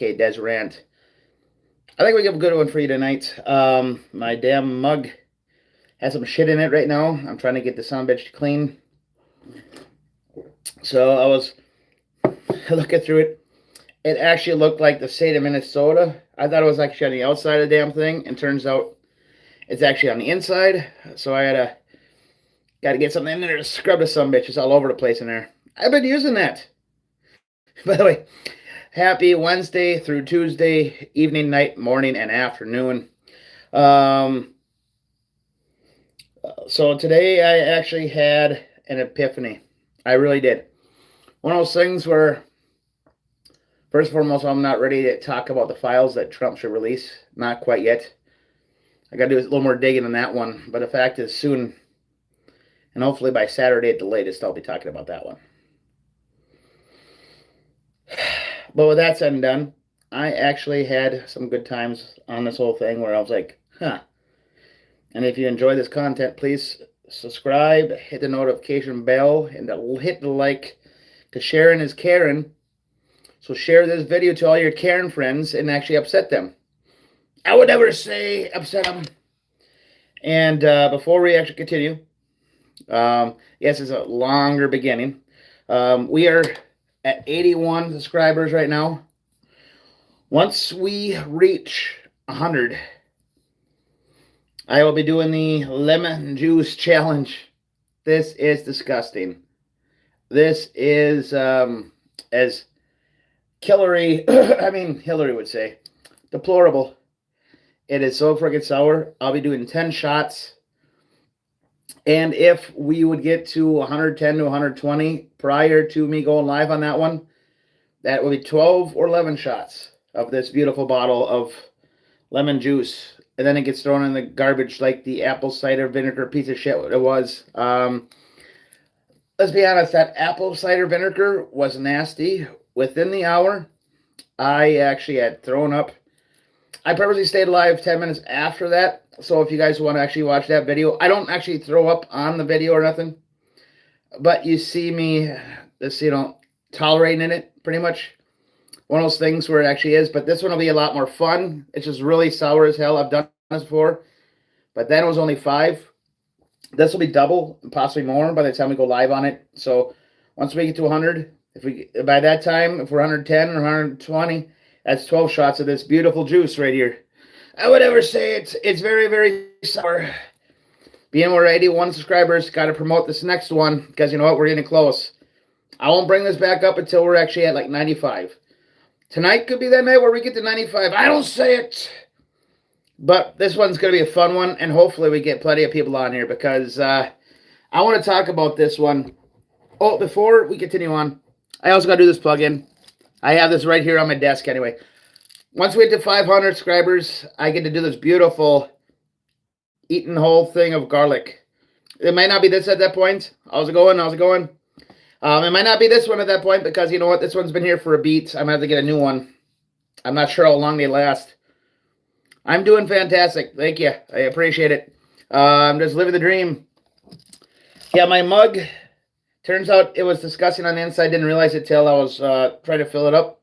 Okay, Des Rant. I think we got a good one for you tonight. My damn mug has some shit in it right now. I'm trying to get the son bitch clean. So I was looking through it. It actually looked like the state of Minnesota. I thought it was actually on the outside of the damn thing, and turns out it's actually on the inside. So I gotta get something in there to scrub the son bitch. It's all over the place in there. I've been using that. By the way, happy Wednesday through Tuesday, evening, night, morning, and afternoon. Um, so today I actually had an epiphany. I really did. One of those things where, first and foremost, I'm not ready to talk about the files that Trump should release. Not quite yet. I got to do a little more digging on that one. But the fact is, soon, and hopefully by Saturday at the latest, I'll be talking about that one. But with that said and done, I actually had some good times on this whole thing where I was like, huh. And if you enjoy this content, please subscribe, hit the notification bell, and hit the like, because sharing is caring. So share this video to all your Karen friends and actually upset them. I would never say upset them. And before we actually continue, yes, it's a longer beginning. We are at 81 subscribers right now. Once we reach 100, I will be doing the lemon juice challenge. This is disgusting. This is, as Hillary would say, deplorable. It is so freaking sour. I'll be doing 10 shots. And if we would get to 110 to 120 prior to me going live on that one, that would be 12 or 11 shots of this beautiful bottle of lemon juice. And then it gets thrown in the garbage like the apple cider vinegar piece of shit it was. Let's be honest, that apple cider vinegar was nasty. Within the hour, I actually had thrown up. I purposely stayed alive 10 minutes after that. So if you guys want to actually watch that video, I don't actually throw up on the video or nothing. But you see me, tolerating it pretty much. One of those things where it actually is. But this one will be a lot more fun. It's just really sour as hell. I've done this before. But then it was only 5. This will be double, possibly more by the time we go live on it. So once we get to 100, by that time, if we're 110 or 120, that's 12 shots of this beautiful juice right here. I would ever say it's very, very sour. Being we're 81 subscribers, got to promote this next one because you know what? We're getting close. I won't bring this back up until we're actually at like 95. Tonight could be that night where we get to 95. I don't say it. But this one's going to be a fun one, and hopefully we get plenty of people on here because I want to talk about this one. Oh, before we continue on, I also got to do this plug-in. I have this right here on my desk anyway. Once we get to 500 subscribers, I get to do this beautiful eating whole thing of garlic. It might not be this at that point. How's it going? It might not be this one at that point because you know what? This one's been here for a beat. I'm going to have to get a new one. I'm not sure how long they last. I'm doing fantastic. Thank you. I appreciate it. I'm just living the dream. Yeah, my mug, turns out it was disgusting on the inside. Didn't realize it till I was trying to fill it up.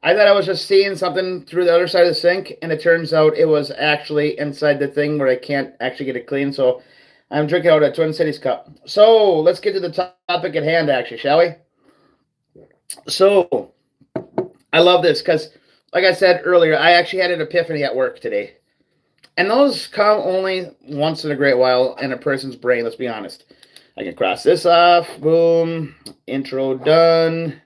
I thought I was just seeing something through the other side of the sink, and it turns out it was actually inside the thing where I can't actually get it clean. So I'm drinking out a Twin Cities cup. So let's get to the topic at hand, actually, shall we? So I love this because, like I said earlier, I actually had an epiphany at work today. And those come only once in a great while in a person's brain, let's be honest. I can cross this off. Boom. Intro done.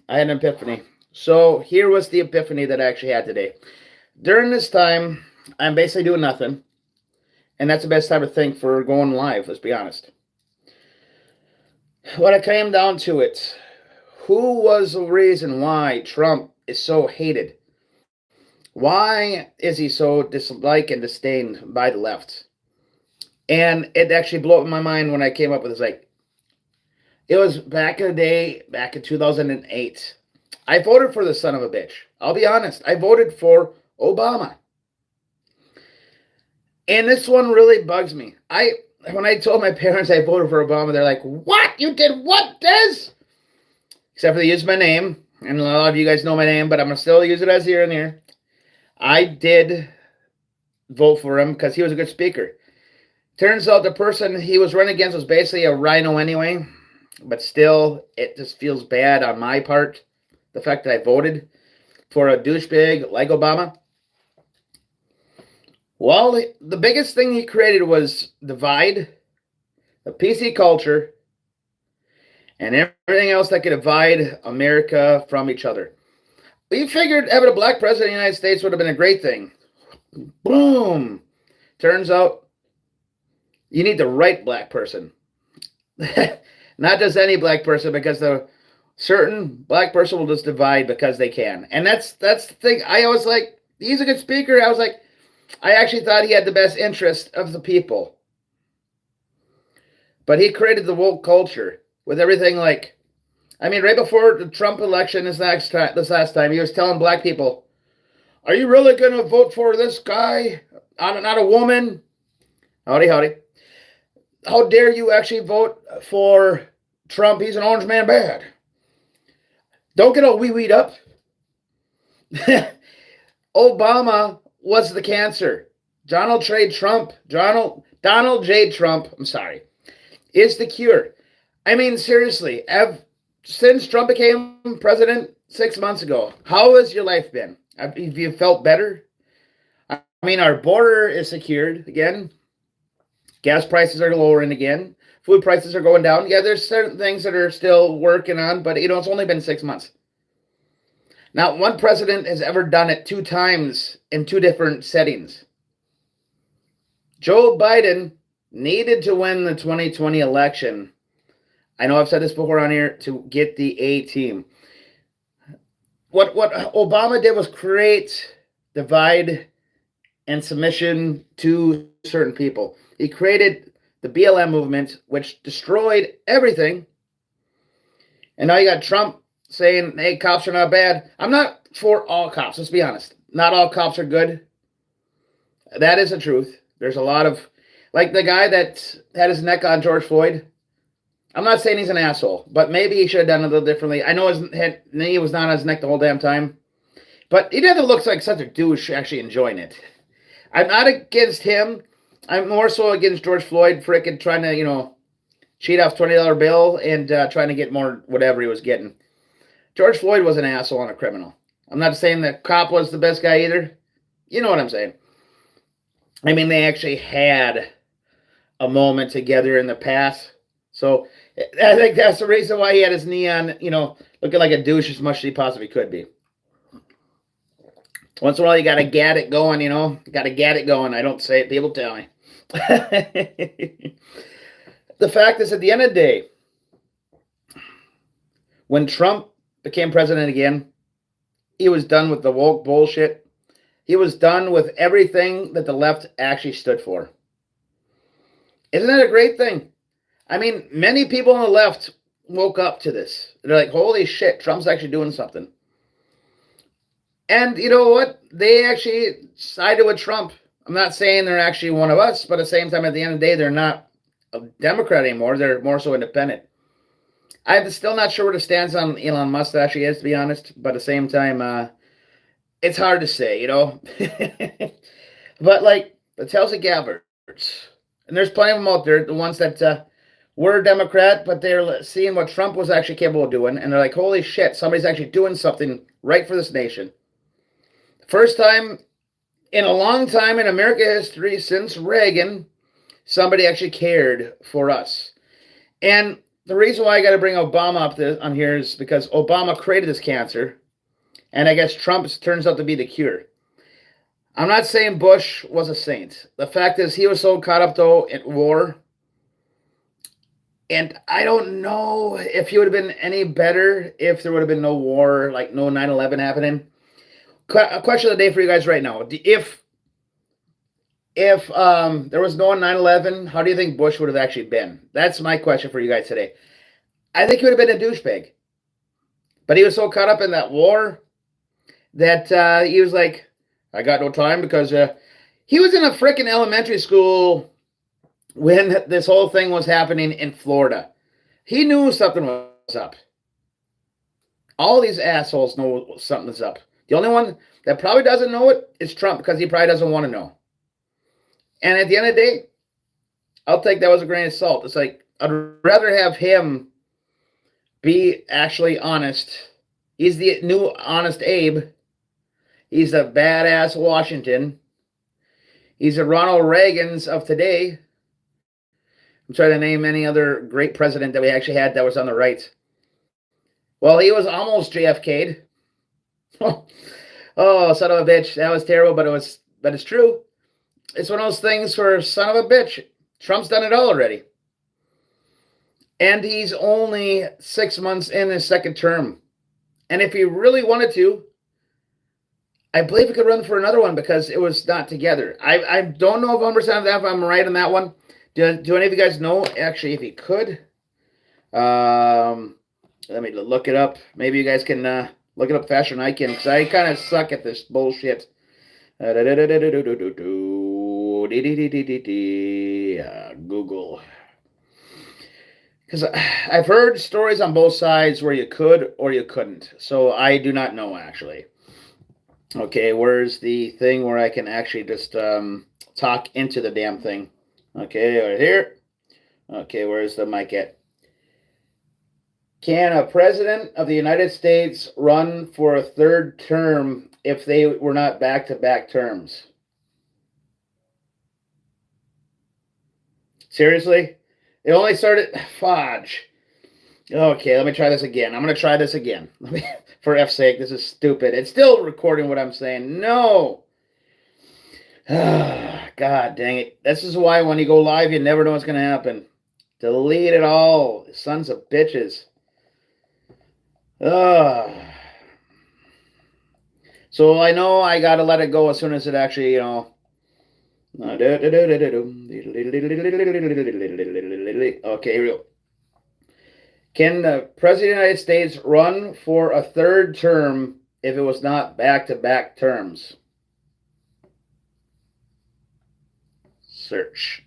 I had an epiphany. So here was the epiphany that I actually had today. During this time, I'm basically doing nothing. And that's the best time to think for going live, let's be honest. When it came down to it, who was the reason why Trump is so hated? Why is he so disliked and disdained by the left? And it actually blew up my mind when I came up with this. Like, it was back in the day, back in 2008. I voted for the son of a bitch. I'll be honest. I voted for Obama. And this one really bugs me. When I told my parents I voted for Obama, they're like, "What? You did what, Des?" Except for they used my name. and a lot of you guys know my name, but I'm going to still use it as here and here. I did vote for him because he was a good speaker. Turns out the person he was running against was basically a rhino anyway, but still, it just feels bad on my part, the fact that I voted for a douchebag like Obama. Well, the biggest thing he created was divide, the PC culture, and everything else that could divide America from each other. We figured having a black president of the United States would have been a great thing. Boom. Turns out you need the right black person. Not just any black person, because the certain black person will just divide because they can. And that's the thing. I was like, he's a good speaker. I was like, I actually thought he had the best interest of the people. But he created the woke culture with everything like, I mean, right before the Trump election this last time, he was telling black people, are you really going to vote for this guy? Not a woman? Howdy, howdy. How dare you actually vote for Trump? He's an orange man bad. Don't get all wee-weed up. Obama was the cancer. Donald J. Trump, I'm sorry, is the cure. I mean, seriously, since Trump became president 6 months ago, how has your life been? Have you felt better? I mean, our border is secured again. Gas prices are lowering again. Food prices are going down. Yeah, there's certain things that are still working on, but it's only been 6 months. Not one president has ever done it 2 times in 2 different settings. Joe Biden needed to win the 2020 election. I know I've said this before on here, to get the A team. What Obama did was create divide and submission to certain people. He created the BLM movement, which destroyed everything. And now you got Trump saying, hey, cops are not bad. I'm not for all cops, let's be honest. Not all cops are good. That is the truth. There's a lot of, like the guy that had his neck on George Floyd. I'm not saying he's an asshole, but maybe he should have done it a little differently. I know his knee was not on his neck the whole damn time, but he never looks like such a douche actually enjoying it. I'm not against him. I'm more so against George Floyd frickin' trying to, cheat off $20 bill and trying to get more whatever he was getting. George Floyd was an asshole and a criminal. I'm not saying the cop was the best guy either. You know what I'm saying. I mean, they actually had a moment together in the past. So I think that's the reason why he had his knee on, looking like a douche as much as he possibly could be. Once in a while, you got to get it going, Got to get it going. I don't say it. People tell me. The fact is, at the end of the day, when Trump became president again, he was done with the woke bullshit. He was done with everything that the left actually stood for. Isn't that a great thing? I mean, many people on the left woke up to this. They're like, holy shit, Trump's actually doing something. And you know what? They actually sided with Trump. I'm not saying they're actually one of us, but at the same time, at the end of the day, they're not a Democrat anymore. They're more so independent. I'm still not sure where the stance on Elon Musk actually is, to be honest. But at the same time, it's hard to say, But like the Tulsi Gabbards, and there's plenty of them out there, the ones that were Democrat, but they're seeing what Trump was actually capable of doing, and they're like, holy shit, somebody's actually doing something right for this nation. First time in a long time in American history since Reagan, somebody actually cared for us. And the reason why I got to bring Obama up on here is because Obama created this cancer, and I guess Trump turns out to be the cure. I'm not saying Bush was a saint. The fact is, he was so caught up, though, in war. And I don't know if he would have been any better if there would have been no war, like no 9/11 happening. A question of the day for you guys right now. If there was no 9/11, how do you think Bush would have actually been? That's my question for you guys today. I think he would have been a douchebag. But he was so caught up in that war that he was like, I got no time, because he was in a freaking elementary school when this whole thing was happening in Florida. He knew something was up. All these assholes know something's up. The only one that probably doesn't know it is Trump, because he probably doesn't want to know. And at the end of the day, I'll take that with a grain of salt. It's like, I'd rather have him be actually honest. He's the new Honest Abe. He's the badass Washington. He's the Ronald Reagans of today. I'm trying to name any other great president that we actually had that was on the right. Well, he was almost JFK'd. Oh, son of a bitch. That was terrible, but it's true. It's one of those things for son of a bitch. Trump's done it all already. And he's only 6 months in his second term. And if he really wanted to, I believe he could run for another one, because it was not together. I don't know if 100% of that, if I'm right on that one. Do any of you guys know, actually, if he could? Let me look it up. Maybe you guys can look it up faster than I can, because I kind of suck at this bullshit. Google. Because I've heard stories on both sides where you could or you couldn't. So I do not know, actually. Okay, where's the thing where I can actually just talk into the damn thing? Okay, right here. Okay, where's the mic at? Can a president of the United States run for a third term if they were not back-to-back terms? Seriously? It only started... Fudge. Okay, let me try this again. I'm going to try this again. For F's sake, this is stupid. It's still recording what I'm saying. No! God dang it. This is why when you go live, you never know what's going to happen. Delete it all. Sons of bitches. So I know I got to let it go as soon as it actually, you know... Okay, here we go. Can the President of the United States run for a third term if it was not back-to-back terms? Search.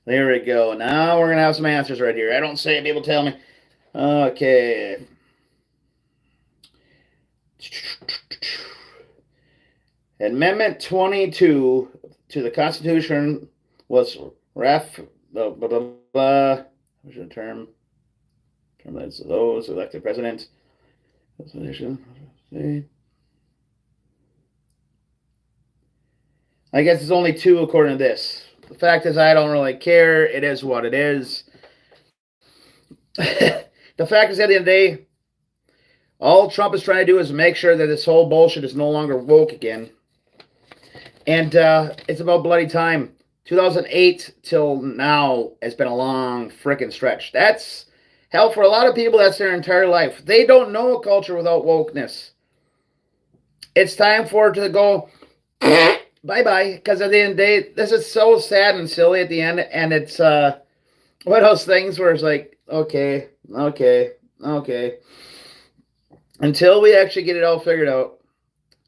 There we go. Now we're going to have some answers right here. I don't say it, people tell me. Okay. Amendment 22 to the Constitution was what's the term? Term that's those elected president. I guess it's only two according to this. The fact is, I don't really care. It is what it is. The fact is, at the end of the day, all Trump is trying to do is make sure that this whole bullshit is no longer woke again. And it's about bloody time. 2008 till now has been a long freaking stretch. That's, hell, for a lot of people, that's their entire life. They don't know a culture without wokeness. It's time for it to go bye-bye, because at the end of the day, this is so sad and silly at the end, and it's one of those things where it's like, okay. Until we actually get it all figured out.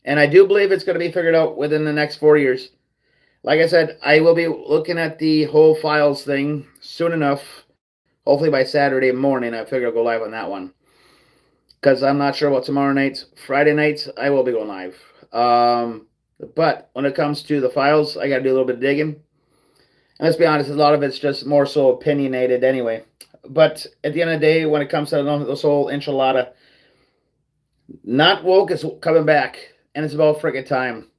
And I do believe it's going to be figured out within the next 4 years. Like I said, I will be looking at the whole files thing soon enough. Hopefully by Saturday morning, I figure I'll go live on that one. Because I'm not sure about tomorrow night. Friday nights, I will be going live. But when it comes to the files, I got to do a little bit of digging. And let's be honest, a lot of it's just more so opinionated anyway. But at the end of the day, when it comes to this whole enchilada, not woke is coming back. And it's about freaking time.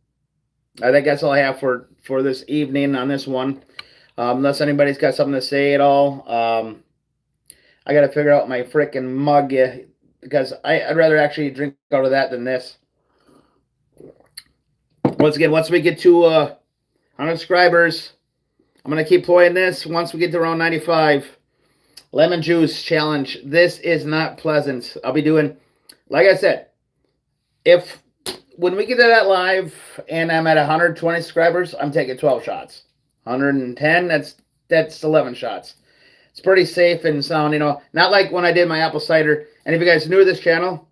I think that's all I have for this evening on this one. Unless anybody's got something to say at all. I got to figure out my freaking mug. Because I'd rather actually drink out of that than this. Once again, once we get to 100 subscribers, I'm going to keep playing this. Once we get to around 95. Lemon juice challenge. This is not pleasant. I'll be doing, like I said, when we get to that live and I'm at 120 subscribers, I'm taking 12 shots. 110, that's 11 shots. It's pretty safe and sound, you know. Not like when I did my apple cider. And if you guys are new to this channel,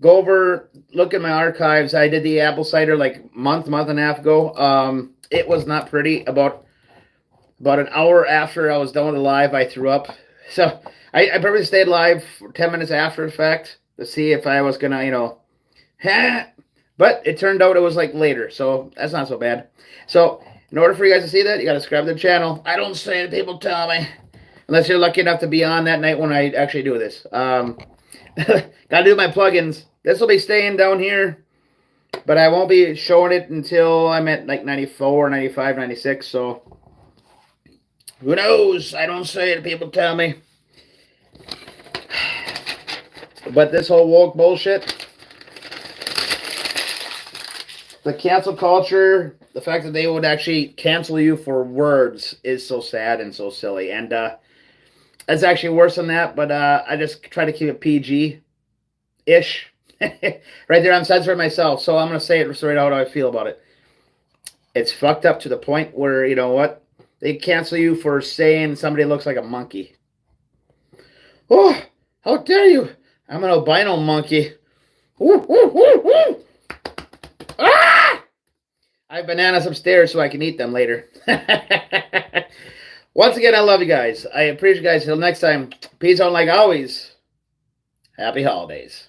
go over, look at my archives. I did the apple cider like a month and a half ago. It was not pretty. About an hour after I was done with the live, I threw up. So I purposely stayed live for 10 minutes after the fact to see if I was gonna, but it turned out it was like later, so that's not so bad. So in order for you guys to see that, you gotta subscribe to the channel. I don't say it, people tell me. Unless you're lucky enough to be on that night when I actually do this. Gotta do my plugins. This will be staying down here, but I won't be showing it until I'm at like 94, 95, 96, so who knows? I don't say it, people tell me. But this whole woke bullshit, the cancel culture, the fact that they would actually cancel you for words is so sad and so silly. And it's actually worse than that, but I just try to keep it PG-ish. Right there, I'm censoring myself, so I'm going to say it straight out how I feel about it. It's fucked up to the point where, you know what? They cancel you for saying somebody looks like a monkey. Oh, how dare you? I'm an albino monkey. Woo, woo, woo, woo. Ah! I have bananas upstairs so I can eat them later. Once again, I love you guys. I appreciate you guys. Till next time, peace out like always. Happy holidays.